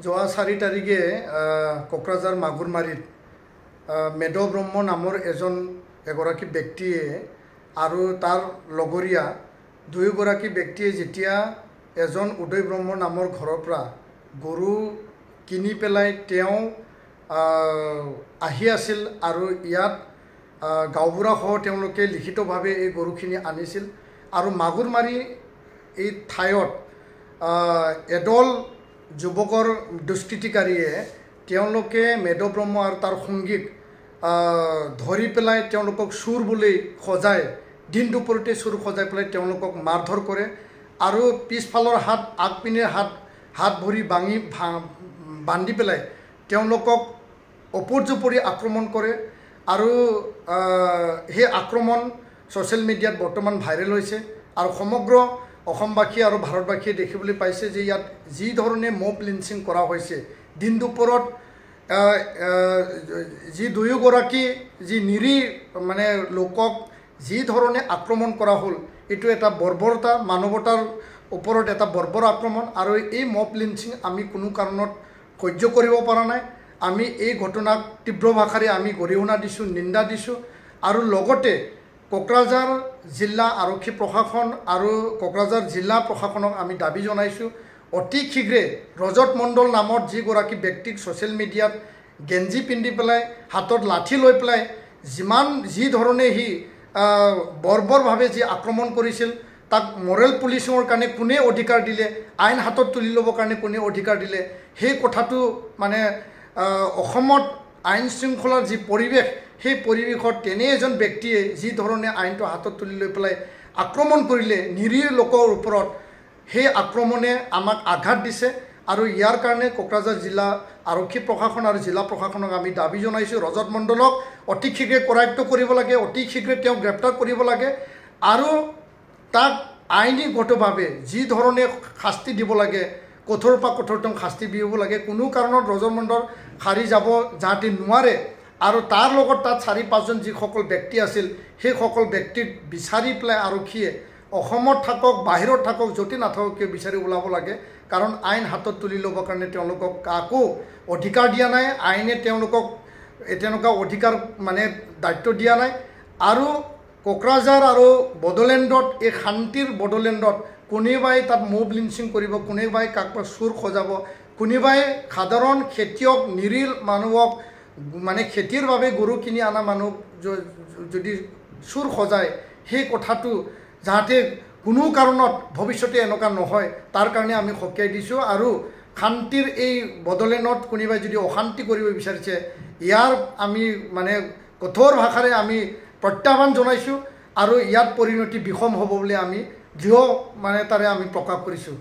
যোৱা 4 তাৰিখে কোকৰাঝাৰ মাগুৰমাৰীত মেদ ব্ৰহ্ম নামৰ এগৰাকী ব্যক্তিয়ে আৰু তাৰ লগৰীয়া দুয়োগৰাকী ব্যক্তিয়ে যেতিয়া এজন উদয় ব্ৰহ্ম নামৰ ঘৰৰ পৰা গৰু কিনি পেলাই তেওঁ আহি আছিল আৰু ইয়াত গাঁওবুঢ়াসহ তেওঁলোকে লিখিতভাৱে এই গৰুখিনি আনিছিল আৰু মাগুৰমাৰী এই ঠাইত এডল যুৱকৰ দুষ্কৃতিকাৰীয়ে তেওঁলোকে মেদ ব্ৰহ্ম আৰু তাৰ সংগীক ধৰি পেলাই তেওঁলোকক চুৰ বুলি সজাই দিন দুপৰতে চুৰ সজাই পেলাই তেওঁলোকক মাৰধৰ কৰে আৰু পিছফালৰ হাত আগপিনৰ হাত ভৰি বান্ধি পেলাই তেওঁলোকক অপৰ্যুপৰি আক্ৰমণ কৰে আৰু সেই আক্ৰমণ ছ'চিয়েল মিডিয়াত বৰ্তমান ভাইৰেল হৈছে আৰু সমগ্ৰ অসমবাসী আৰু ভাৰতবাসীয়ে দেখিবলৈ পাইছে যে ইয়াত যি ধৰণে মব লিঞ্চিং কৰা হৈছে দিন দুপৰত যি দুয়োগৰাকী যি নিৰীহ মানে লোকক যি ধৰণে আক্ৰমণ কৰা হ'ল এইটো এটা বৰ্বৰতা মানৱতাৰ ওপৰত এটা বৰ্বৰ আক্ৰমণ আৰু এই মব লিঞ্চিং আমি কোনো কাৰণত সহ্য কৰিব পৰা নাই আমি এই ঘটনাক তীব্ৰ ভাষাৰে আমি গৰিহণা দিছোঁ নিন্দা দিছোঁ আৰু লগতে কোকৰাঝাৰ জিলা আৰক্ষী প্ৰশাসন আৰু কোকৰাঝাৰ জিলা প্ৰশাসনক আমি দাবী জনাইছোঁ অতি শীঘ্ৰে ৰজত মণ্ডল নামৰ যিগৰাকী ব্যক্তিক ছ'চিয়েল মিডিয়াত গেঞ্জি পিন্ধি পেলাই হাতত লাঠি লৈ পেলাই যি ধৰণে সি বৰ্বৰভাৱে যি আক্ৰমণ কৰিছিল তাক মৰেল পুলিচিঙৰ কাৰণে কোনে অধিকাৰ দিলে আইন হাতত তুলি ল'বৰ কাৰণে কোনে অধিকাৰ দিলে সেই কথাটো মানে অসমত আইন শৃংখলাৰ যি পৰিৱেশ সেই পৰিৱেশত তেনে এজন ব্যক্তিয়ে যি ধৰণে আইনটো হাতত তুলি লৈ পেলাই আক্ৰমণ কৰিলে নিৰীহ লোকৰ ওপৰত সেই আক্ৰমণে আমাক আঘাত দিছে আৰু ইয়াৰ কাৰণে কোকৰাঝাৰ জিলা আৰক্ষী প্ৰশাসন আৰু জিলা প্ৰশাসনক আমি দাবী জনাইছোঁ ৰজত মণ্ডলক অতি শীঘ্ৰে কৰায়ত্ব কৰিব লাগে অতি শীঘ্ৰে তেওঁক গ্ৰেপ্তাৰ কৰিব লাগে আৰু তাক আইনীগতভাৱে যি ধৰণে শাস্তি দিব লাগে কঠোৰৰ পৰা কঠোৰতম শাস্তি দিব লাগে কোনো কাৰণত ৰজত মণ্ডল সাৰি যাব যাতে নোৱাৰে আৰু তাৰ লগত তাত 4-5জন যিসকল ব্যক্তি আছিল সেইসকল ব্যক্তিক বিচাৰি পেলাই আৰক্ষীয়ে অসমত থাকক বাহিৰত থাকক য'তে নাথাকক কিয় বিচাৰি ওলাব লাগে কাৰণ আইন হাতত তুলি ল'বৰ কাৰণে তেওঁলোকক কাকো অধিকাৰ দিয়া নাই আইনে তেওঁলোকক তেনেকুৱা অধিকাৰ মানে দায়িত্ব দিয়া নাই আৰু কোকৰাঝাৰ আৰু বড়োলেণ্ডত এই শান্তিৰ বড়োলেণ্ডত কোনোবাই তাত মব লিঞ্চিং কৰিব কোনোবাই কাকবা চুৰ সজাব কোনোবাই সাধাৰণ খেতিয়ক নিৰীহ মানুহক মানে খেতিৰ বাবে গৰু কিনি অনা মানুহ যদি চুৰ সজায় সেই কথাটো যাতে কোনো কাৰণত ভৱিষ্যতে এনেকুৱা নহয় তাৰ কাৰণে আমি সকীয়াই দিছোঁ আৰু শান্তিৰ এই বড়োলেণ্ডত কোনোবাই যদি অশান্তি কৰিব বিচাৰিছে ইয়াৰ আমি মানে কঠোৰ ভাষাৰে আমি প্ৰত্যাহ্বান জনাইছোঁ আৰু ইয়াত পৰিণতি বিষম হ'ব বুলি আমি দৃঢ় মানে তাৰে আমি প্ৰকাশ কৰিছোঁ।